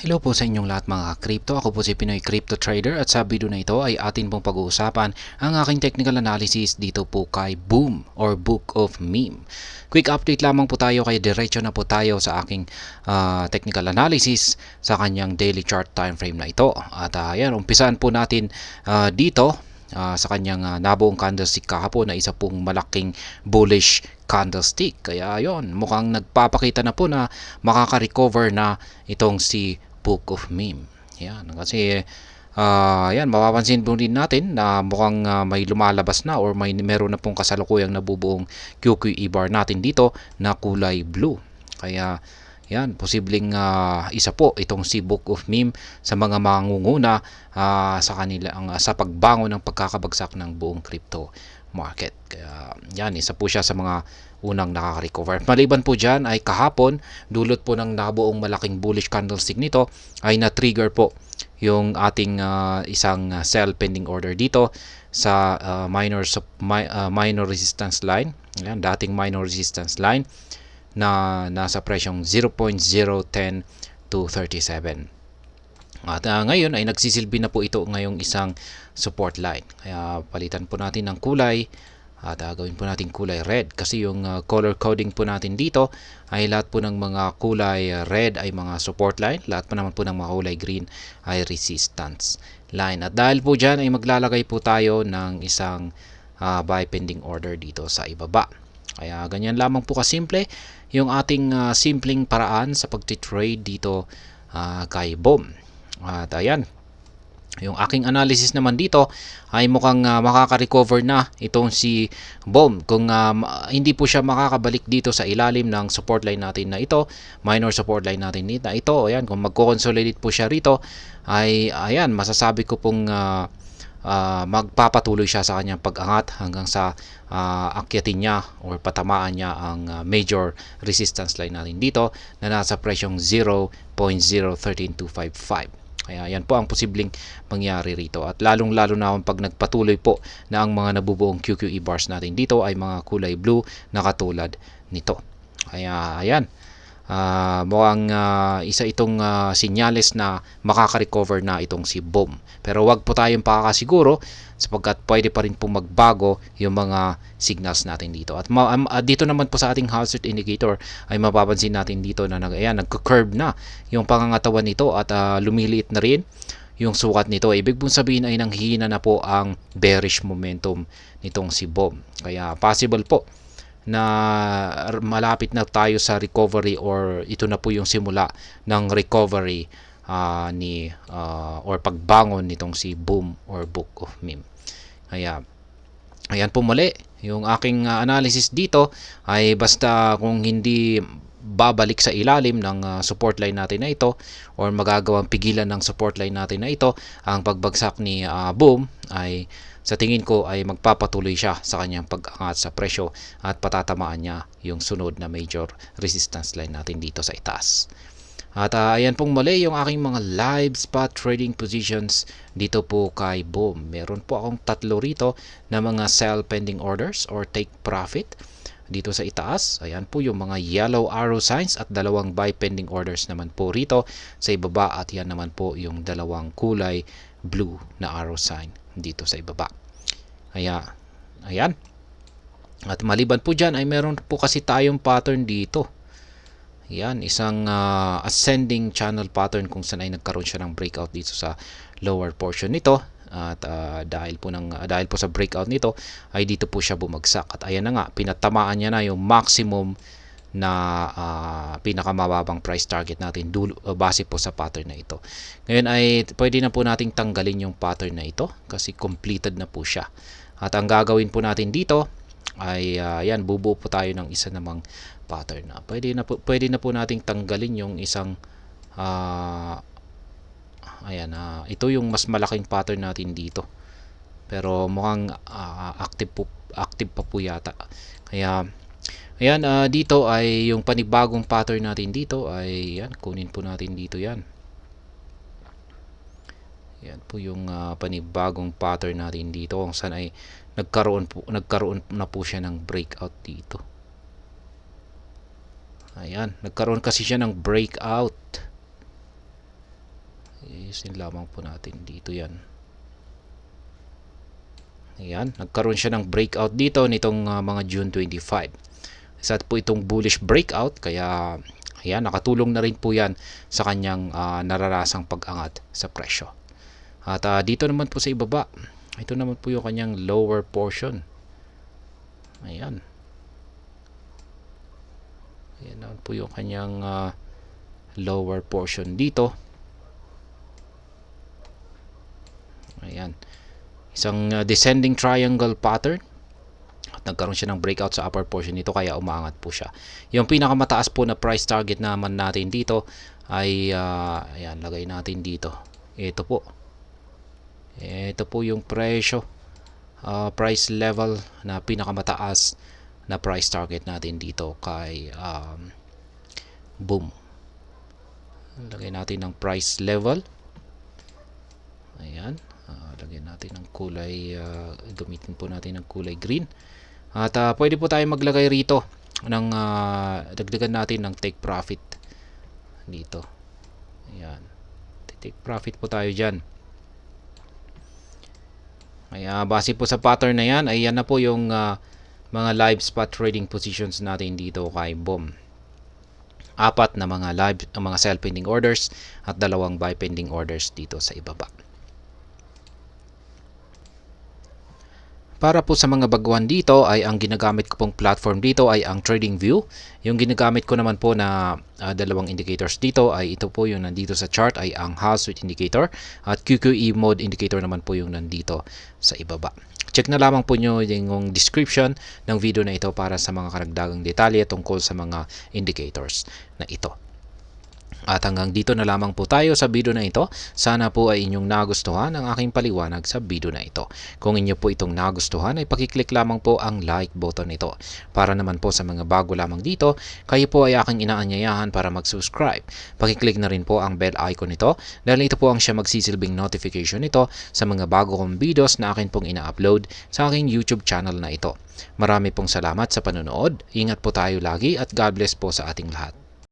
Hello po sa inyong lahat mga crypto. Ako po si Pinoy Crypto Trader at sa video na ito ay atin pong pag-uusapan ang aking technical analysis dito po kay Boom or Book of Meme. Quick update lamang po tayo kaya diretso na po tayo sa aking technical analysis sa kanyang daily chart time frame na ito. At ayan, umpisahan po natin dito sa kanyang nabuong candlestick kahapon na isa pong malaking bullish candlestick. Kaya yon, mukhang nagpapakita na po na makaka-recover na itong si Book of Meme. Yan, kasi yan, mapapansin po din natin na mukhang may lumalabas na or meron na pong kasalukuyang nabubuong QQE bar natin dito na kulay blue. Kaya yan, posibleng isa po itong si Book of Meme sa mga mangunguna sa kanila sa pagbangon ng pagkakabagsak ng buong crypto market. Kaya yan, isa po siya sa mga unang nakaka-recover. Maliban po dyan ay kahapon, dulot po ng nabuong malaking bullish candlestick nito ay na-trigger po yung ating isang sell pending order dito sa minor resistance line. Yan, dating minor resistance line na nasa presyong 0.010 to 37. At ngayon ay nagsisilbi na po ito ngayong isang support line. Kaya palitan po natin ng kulay at gawin po natin kulay red kasi yung color coding po natin dito ay lahat po ng mga kulay red ay mga support line, lahat po naman po ng mga kulay green ay resistance line. At dahil po dyan ay maglalagay po tayo ng isang buy pending order dito sa ibaba. Kaya ganyan lamang po kasimple yung ating simpleng paraan sa pagtitrade dito kay Boom. At ayan, yung aking analysis naman dito ay mukhang makaka-recover na itong si Boom kung hindi po siya makakabalik dito sa ilalim ng support line natin na ito, minor support line natin na ito. Ayan, kung magko-consolidate po siya rito ay ayan, masasabi ko pong magpapatuloy siya sa kanyang pag-angat hanggang sa akyatin niya or patamaan niya ang major resistance line natin dito na nasa presyong 0.013255. Kaya yan po ang posibleng mangyari rito. At lalong-lalo na pag nagpatuloy po na ang mga nabubuong QQE bars natin dito ay mga kulay blue na katulad nito. Kaya ayan, mukhang isa itong sinyales na makaka-recover na itong si Boom. Pero wag po tayong pakakasiguro sapagkat pwede pa rin po magbago yung mga signals natin dito. At dito naman po sa ating hazard indicator ay mapapansin natin dito na nagko-curve na yung pangangatawan nito at lumiliit na rin yung sukat nito. Ibig pong sabihin ay nanghihina na po ang bearish momentum nitong si Boom. Kaya possible po na malapit na tayo sa recovery or ito na po yung simula ng recovery or pagbangon nitong si Boom or Book of Meme. Kaya ayan po muli yung aking analysis dito ay basta kung hindi babalik sa ilalim ng support line natin na ito or magagawang pigilan ng support line natin na ito ang pagbagsak ni Boom ay sa tingin ko ay magpapatuloy siya sa kanyang pag-angat sa presyo at patatamaan niya yung sunod na major resistance line natin dito sa itaas. At ayan pong muli yung aking mga live spot trading positions dito po kay Boom. Meron po akong tatlo rito na mga sell pending orders or take profit dito sa itaas. Ayan po yung mga yellow arrow signs at dalawang buy pending orders naman po rito sa ibaba at yan naman po yung dalawang kulay blue na arrow sign dito sa ibaba. Kaya ayan. At maliban po dyan ay meron po kasi tayong pattern dito. Yan, isang ascending channel pattern kung saan ay nagkaroon siya ng breakout dito sa lower portion nito. At dahil po sa breakout nito ay dito po siya bumagsak. At ayan na nga, pinatamaan niya na yung maximum na pinakamababang price target natin base po sa pattern na ito. Ngayon ay pwede na po nating tanggalin yung pattern na ito kasi completed na po siya. At ang gagawin po natin dito ay yan, bubuo po tayo ng isa namang pattern na pwede na po nating tanggalin yung isang ayan, ito yung mas malaking pattern natin dito pero mukhang active pa po yata. Kaya ayan, dito ay yung panibagong pattern natin dito ay yan, kunin po natin dito yan. Yan po yung panibagong pattern natin dito kung saan ay nagkaroon na po siya ng breakout dito. Ayan, nagkaroon kasi siya ng breakout. ayusin lamang po natin dito yan. Ayan, nagkaroon siya ng breakout dito nitong mga June 25. Isa po itong bullish breakout, kaya ayan, nakatulong na rin po yan sa kanyang nararasang pag-angat sa presyo. At dito naman po sa ibaba, ito naman po yung kanyang lower portion. Ayan. Ayan naman po yung kanyang lower portion dito. Ayan. Isang descending triangle pattern. At nagkaroon siya ng breakout sa upper portion nito, kaya umaangat po siya. Yung pinakamataas po na price target naman natin dito ay ayan, lagay natin dito. Ito po. Ito po yung presyo, price level na pinakamataas na price target natin dito kay Boom. Lagay natin ng price level. Ayan, lagyan natin ng kulay, gamitin po natin ng kulay green. At pwede po tayo maglagay rito ng dagdagan natin ng take profit dito. Ayan, take profit po tayo dyan. Kaya base po sa pattern na yan, ay yan na po yung mga live spot trading positions natin dito kay Boom. 4 na mga sell pending orders at 2 buy pending orders dito sa ibaba. Para po sa mga baguhan dito ay ang ginagamit ko pong platform dito ay ang TradingView. Yung ginagamit ko naman po na dalawang indicators dito ay ito po yung nandito sa chart ay ang House Switch Indicator at QQE Mode Indicator naman po yung nandito sa ibaba. Check na lamang po nyo yung description ng video na ito para sa mga karagdagang detalye tungkol sa mga indicators na ito. At hanggang dito na lamang po tayo sa video na ito. Sana po ay inyong nagustuhan ang aking paliwanag sa video na ito. Kung inyo po itong nagustuhan ay pakiclick lamang po ang like button nito. Para naman po sa mga bago lamang dito, kayo po ay aking inaanyayahan para mag-subscribe. Pakiclick na rin po ang bell icon nito dahil ito po ang siya magsisilbing notification nito sa mga bago kong videos na akin pong ina-upload sa aking YouTube channel na ito. Marami pong salamat sa panonood. Ingat po tayo lagi at God bless po sa ating lahat.